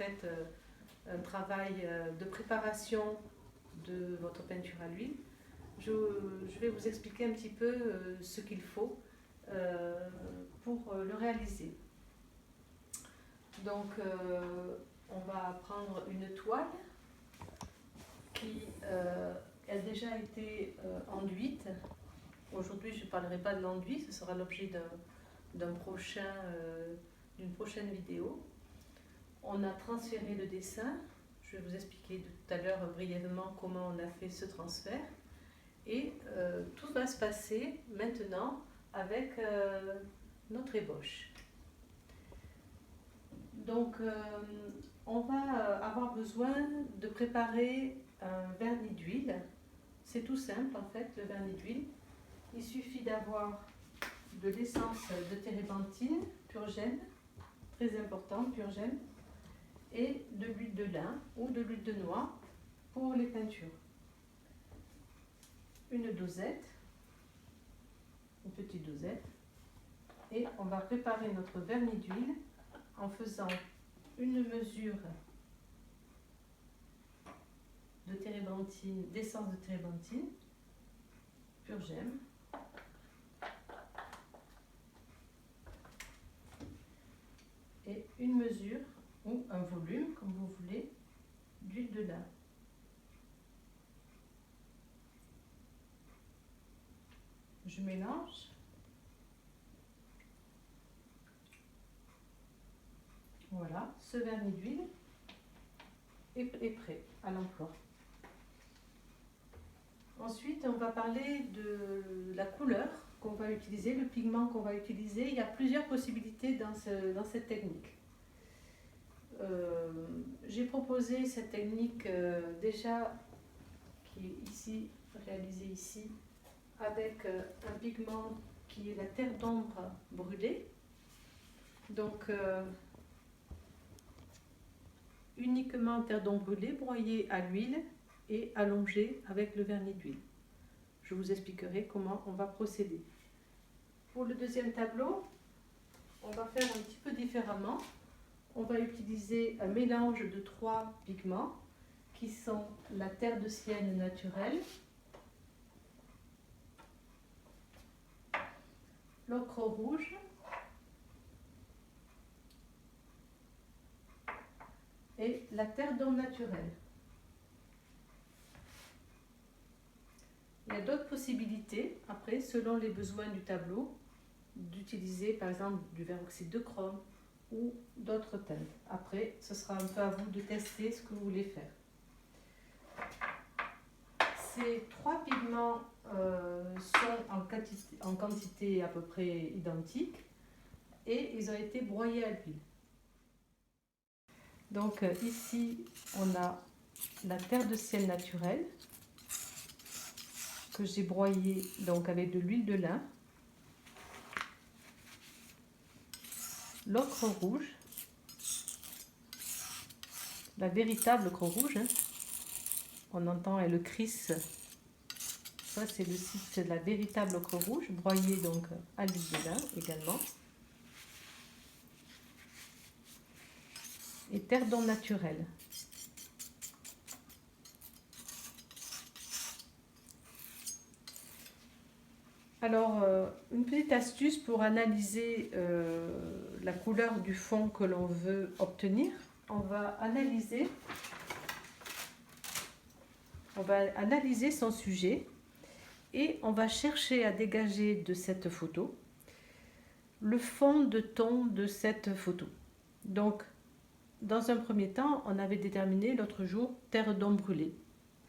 faites un travail de préparation de votre peinture à l'huile, je vais vous expliquer un petit peu ce qu'il faut pour le réaliser. Donc, on va prendre une toile qui a déjà été enduite. Aujourd'hui, je ne parlerai pas de l'enduit, ce sera l'objet d'une prochaine vidéo. On a transféré le dessin. Je vais vous expliquer tout à l'heure brièvement comment on a fait ce transfert. Et tout va se passer maintenant avec notre ébauche. Donc, on va avoir besoin de préparer un vernis d'huile. C'est tout simple en fait, le vernis d'huile. Il suffit d'avoir de l'essence de térébenthine, pur gemme, très important, pur gemme, et de l'huile de lin ou de l'huile de noix pour les peintures. Une dosette, une petite dosette, et on va préparer notre vernis d'huile en faisant une mesure de térébenthine, d'essence de térébenthine, pur gemme, et une mesure ou un volume, comme vous voulez, d'huile de lin. Je mélange. Voilà, ce vernis d'huile est prêt à l'emploi. Ensuite, on va parler de la couleur qu'on va utiliser, le pigment qu'on va utiliser. Il y a plusieurs possibilités dans cette technique. J'ai proposé cette technique déjà qui est ici, réalisée ici, avec un pigment qui est la terre d'ombre brûlée. Donc, uniquement terre d'ombre brûlée, broyée à l'huile et allongée avec le vernis d'huile. Je vous expliquerai comment on va procéder. Pour le deuxième tableau, on va faire un petit peu différemment. On va utiliser un mélange de 3 pigments qui sont la terre de sienne naturelle, l'ocre rouge et la terre d'ombre naturelle. Il y a d'autres possibilités, après, selon les besoins du tableau, d'utiliser par exemple du peroxyde de chrome ou d'autres teintes. Après, ce sera un peu à vous de tester ce que vous voulez faire. Ces 3 pigments sont en quantité à peu près identique et ils ont été broyés à l'huile. Donc ici, on a la terre de ciel naturelle que j'ai broyée donc avec de l'huile de lin, l'ocre rouge, la véritable ocre rouge, hein. On entend et le cris, ça c'est le site de la véritable ocre rouge, broyée donc à l'huile de lin également. Et terre d'ombre naturelle. Alors, une petite astuce pour analyser la couleur du fond que l'on veut obtenir. On va analyser son sujet et on va chercher à dégager de cette photo le fond de ton de cette photo. Donc, dans un premier temps, on avait déterminé l'autre jour terre d'ombre brûlée.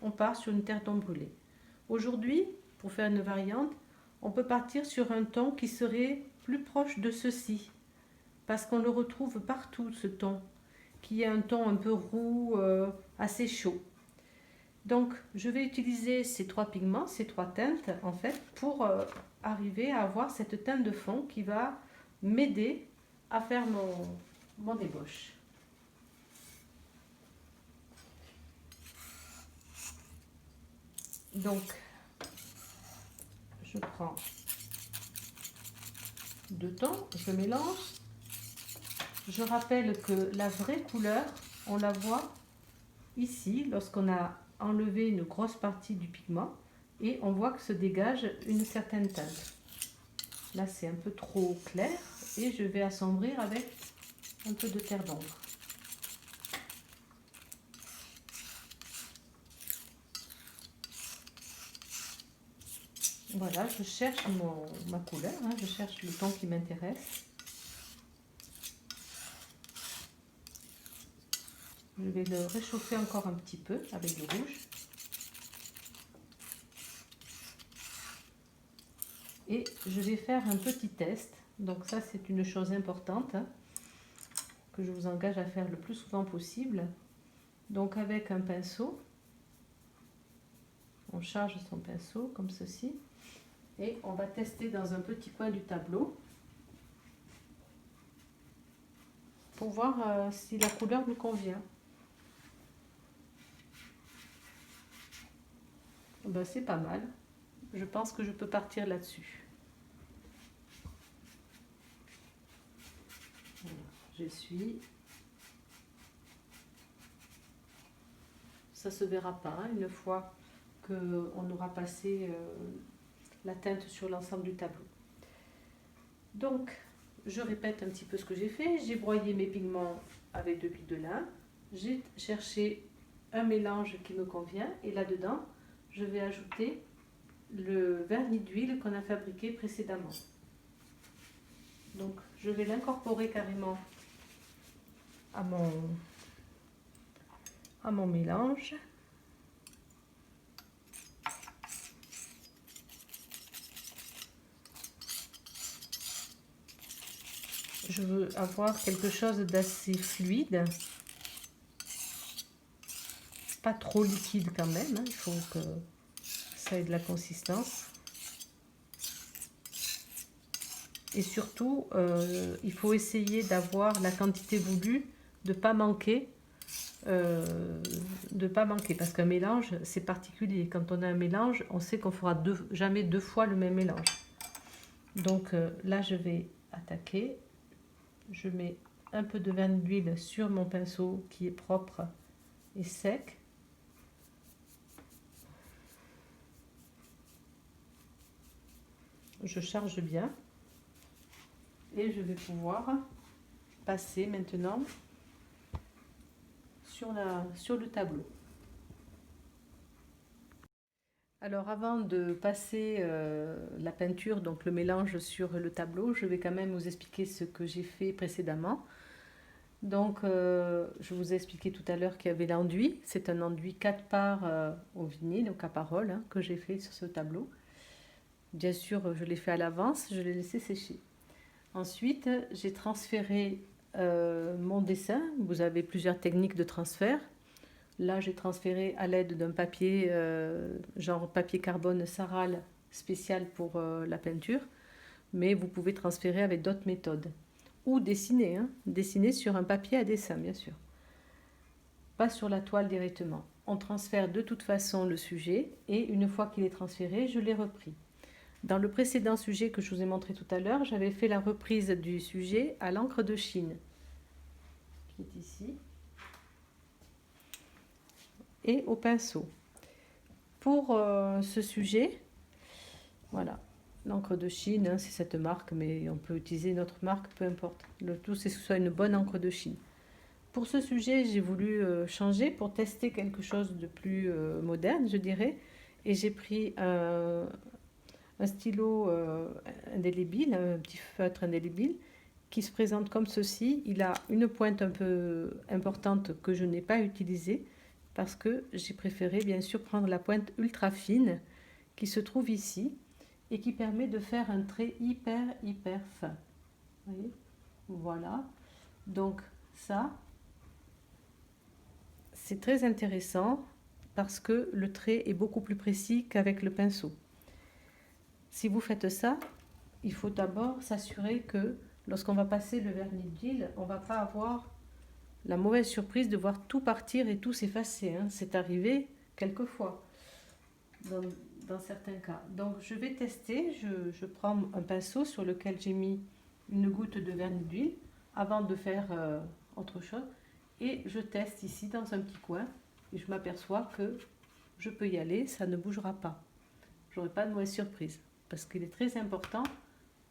On part sur une terre d'ombre brûlée. Aujourd'hui, pour faire une variante, on peut partir sur un ton qui serait plus proche de ceci, parce qu'on le retrouve partout, ce ton, qui est un ton un peu roux, assez chaud. Donc, je vais utiliser ces 3 pigments, ces 3 teintes, en fait, pour arriver à avoir cette teinte de fond qui va m'aider à faire mon ébauche. Donc, je prends 2 tons, je mélange Je rappelle que la vraie couleur, on la voit ici, lorsqu'on a enlevé une grosse partie du pigment, et on voit que se dégage une certaine teinte. Là, c'est un peu trop clair, et je vais assombrir avec un peu de terre d'ombre. Voilà, je cherche ma couleur, hein, je cherche le ton qui m'intéresse. Je vais le réchauffer encore un petit peu avec du rouge. Et je vais faire un petit test. Donc ça, c'est une chose importante, hein, que je vous engage à faire le plus souvent possible. Donc avec un pinceau, on charge son pinceau comme ceci. Et on va tester dans un petit coin du tableau pour voir si la couleur nous convient. Ben, c'est pas mal. Je pense que je peux partir là-dessus. Voilà, j'essuie. Ça se verra pas, hein, une fois qu'on aura passé la teinte sur l'ensemble du tableau. Donc, je répète un petit peu ce que j'ai fait. J'ai broyé mes pigments avec de l'huile de lin. J'ai cherché un mélange qui me convient. Et là-dedans, je vais ajouter le vernis d'huile qu'on a fabriqué précédemment. Donc, je vais l'incorporer carrément à mon mélange. Je veux avoir quelque chose d'assez fluide, pas trop liquide quand même, hein. Il faut que ça ait de la consistance. Et surtout, il faut essayer d'avoir la quantité voulue, de ne pas manquer. Parce qu'un mélange, c'est particulier. Quand on a un mélange, on sait qu'on fera jamais deux fois le même mélange. Donc là, je vais attaquer. Je mets un peu de vernis d'huile sur mon pinceau qui est propre et sec. Je charge bien. Et je vais pouvoir passer maintenant sur le tableau. Alors avant de passer la peinture, donc le mélange sur le tableau, je vais quand même vous expliquer ce que j'ai fait précédemment. Donc je vous ai expliqué tout à l'heure qu'il y avait l'enduit. C'est un enduit 4 parts au vinyle, au caparol, hein, que j'ai fait sur ce tableau. Bien sûr, je l'ai fait à l'avance, je l'ai laissé sécher. Ensuite, j'ai transféré mon dessin. Vous avez plusieurs techniques de transfert. Là, j'ai transféré à l'aide d'un papier, genre papier carbone Saral spécial pour la peinture. Mais vous pouvez transférer avec d'autres méthodes. Ou dessiner, hein, dessiner sur un papier à dessin, bien sûr. Pas sur la toile directement. On transfère de toute façon le sujet et une fois qu'il est transféré, je l'ai repris. Dans le précédent sujet que je vous ai montré tout à l'heure, j'avais fait la reprise du sujet à l'encre de Chine, qui est ici, et au pinceau. Pour ce sujet, voilà, l'encre de Chine, hein, c'est cette marque, mais on peut utiliser une autre marque, peu importe. Le tout, c'est que ce soit une bonne encre de Chine. Pour ce sujet, j'ai voulu changer pour tester quelque chose de plus moderne, je dirais, et j'ai pris un stylo indélébile, un petit feutre indélébile, qui se présente comme ceci. Il a une pointe un peu importante que je n'ai pas utilisée, parce que j'ai préféré bien sûr prendre la pointe ultra fine qui se trouve ici et qui permet de faire un trait hyper fin. Vous voyez ? Voilà. Donc ça, c'est très intéressant parce que le trait est beaucoup plus précis qu'avec le pinceau. Si vous faites ça, il faut d'abord s'assurer que lorsqu'on va passer le vernis d'huile, on ne va pas avoir la mauvaise surprise de voir tout partir et tout s'effacer, hein. C'est arrivé quelquefois dans certains cas. Donc je vais tester, je prends un pinceau sur lequel j'ai mis une goutte de vernis d'huile avant de faire autre chose. Et je teste ici dans un petit coin et je m'aperçois que je peux y aller, ça ne bougera pas. Je n'aurai pas de mauvaise surprise parce qu'il est très important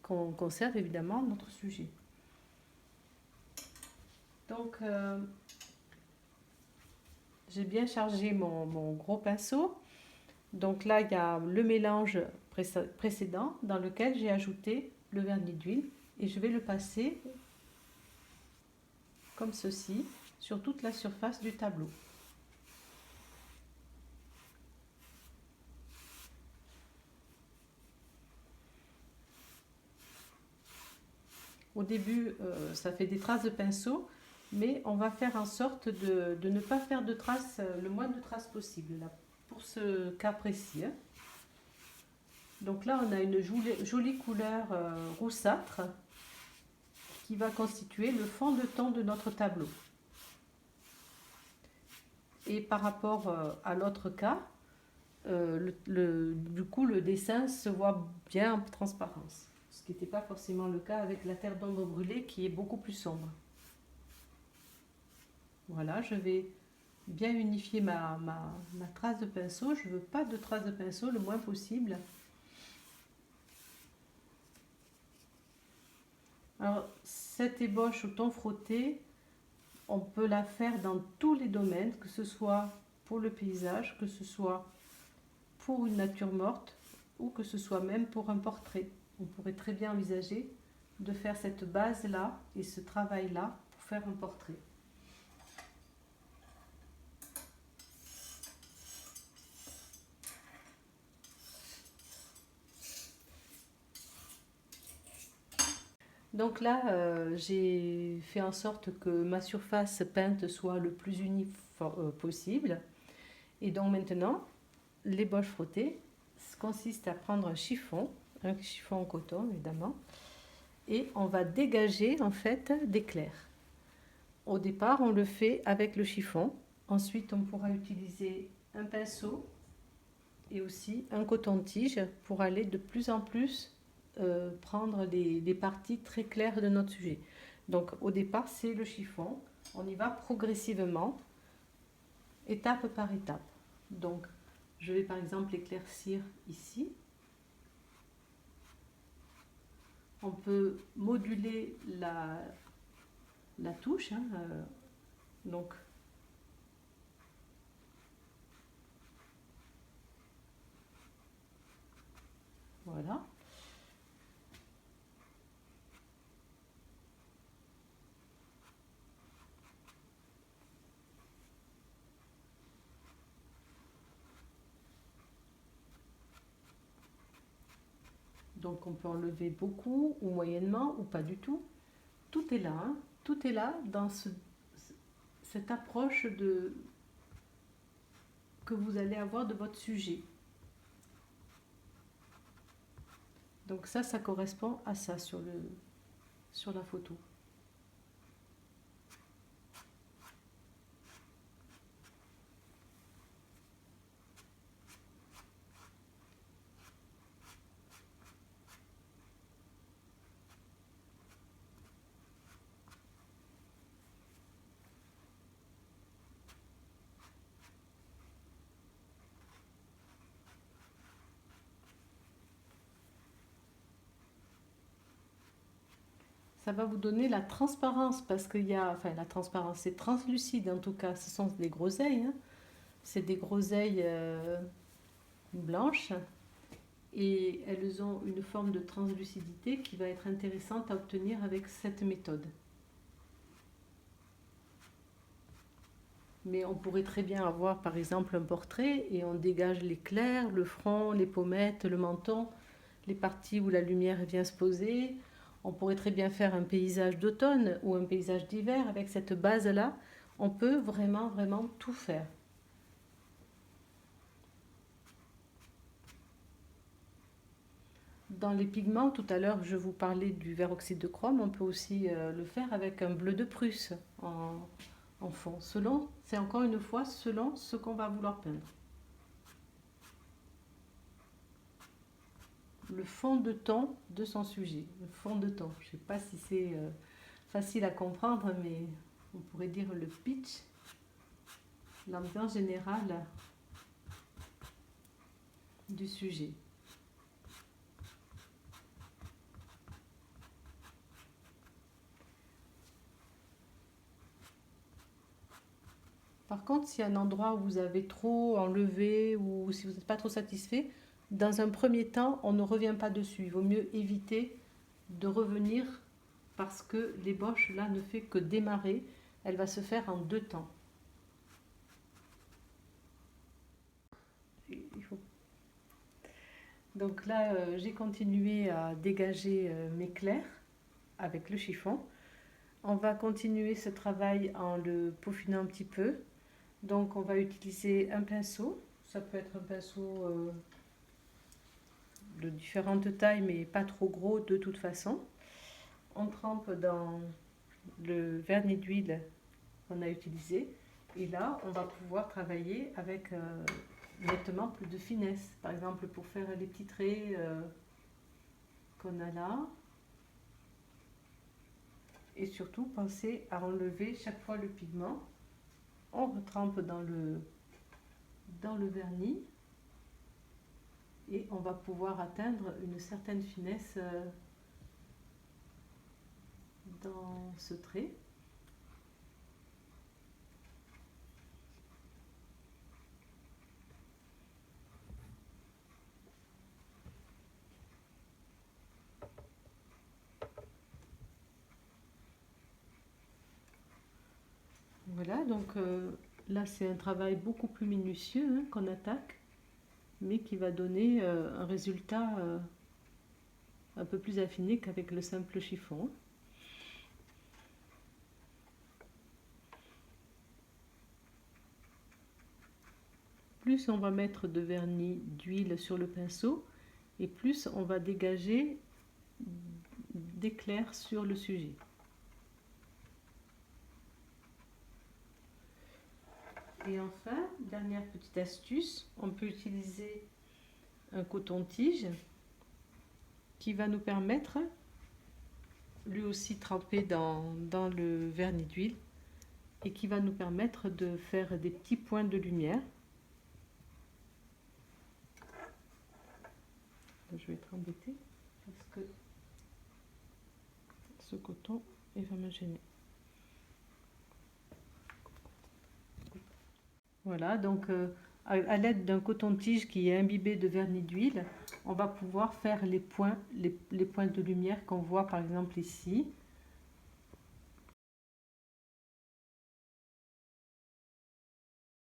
qu'on conserve évidemment notre sujet. Donc, j'ai bien chargé mon gros pinceau. Donc là, il y a le mélange précédent dans lequel j'ai ajouté le vernis d'huile et je vais le passer comme ceci sur toute la surface du tableau. Au début, ça fait des traces de pinceau, mais on va faire en sorte de ne pas faire de traces, le moins de traces possible, là, pour ce cas précis. Donc là, on a une jolie couleur roussâtre qui va constituer le fond de teint de notre tableau. Et par rapport à l'autre cas, du coup, le dessin se voit bien en transparence. Ce qui n'était pas forcément le cas avec la terre d'ombre brûlée qui est beaucoup plus sombre. Voilà, je vais bien unifier ma trace de pinceau. Je ne veux pas de trace de pinceau le moins possible. Alors, cette ébauche au ton frotté, on peut la faire dans tous les domaines, que ce soit pour le paysage, que ce soit pour une nature morte ou que ce soit même pour un portrait. On pourrait très bien envisager de faire cette base-là et ce travail-là pour faire un portrait. Donc là, j'ai fait en sorte que ma surface peinte soit le plus uniforme possible. Et donc maintenant, l'ébauche frottée consiste à prendre un chiffon en coton évidemment, et on va dégager en fait d'éclairs. Au départ, on le fait avec le chiffon. Ensuite, on pourra utiliser un pinceau et aussi un coton-tige pour aller de plus en plus prendre des parties très claires de notre sujet. Donc au départ, c'est le chiffon. On y va progressivement, étape par étape. Donc je vais par exemple éclaircir ici. On peut moduler la touche. Donc voilà. Donc on peut enlever beaucoup ou moyennement ou pas du tout. Tout est là, hein. Tout est là dans cette approche que vous allez avoir de votre sujet. Donc ça correspond à ça sur la photo. Ça va vous donner la transparence parce qu'il y a, enfin la transparence, c'est translucide en tout cas, ce sont des groseilles, hein. C'est des groseilles blanches et elles ont une forme de translucidité qui va être intéressante à obtenir avec cette méthode. Mais on pourrait très bien avoir par exemple un portrait et on dégage l'éclair, le front, les pommettes, le menton, les parties où la lumière vient se poser. On pourrait très bien faire un paysage d'automne ou un paysage d'hiver avec cette base-là. On peut vraiment, vraiment tout faire. Dans les pigments, tout à l'heure, je vous parlais du vert oxyde de chrome. On peut aussi le faire avec un bleu de Prusse en fond. C'est encore une fois selon ce qu'on va vouloir peindre. Le fond de teint de son sujet. Le fond de teint. Je ne sais pas si c'est facile à comprendre, mais on pourrait dire le pitch, l'ambiance générale du sujet. Par contre, s'il y a un endroit où vous avez trop enlevé ou si vous n'êtes pas trop satisfait, dans un premier temps, on ne revient pas dessus. Il vaut mieux éviter de revenir parce que l'ébauche là ne fait que démarrer. Elle va se faire en 2 temps. Donc là, j'ai continué à dégager mes clairs avec le chiffon. On va continuer ce travail en le peaufinant un petit peu. Donc on va utiliser un pinceau. Ça peut être un pinceau de différentes tailles, mais pas trop gros de toute façon. On trempe dans le vernis d'huile qu'on a utilisé. Et là, on va pouvoir travailler avec nettement plus de finesse. Par exemple, pour faire les petits traits qu'on a là. Et surtout, pensez à enlever chaque fois le pigment. On retrempe dans le vernis. Et on va pouvoir atteindre une certaine finesse dans ce trait. Voilà, donc là c'est un travail beaucoup plus minutieux qu'on attaque, mais qui va donner un résultat un peu plus affiné qu'avec le simple chiffon. Plus on va mettre de vernis d'huile sur le pinceau, et plus on va dégager d'éclairs sur le sujet. Et enfin, dernière petite astuce, on peut utiliser un coton-tige qui va nous permettre, lui aussi trempé dans le vernis d'huile, et qui va nous permettre de faire des petits points de lumière. Je vais être embêtée parce que ce coton il va me gêner. Voilà, donc à l'aide d'un coton-tige qui est imbibé de vernis d'huile, on va pouvoir faire les points de lumière qu'on voit par exemple ici.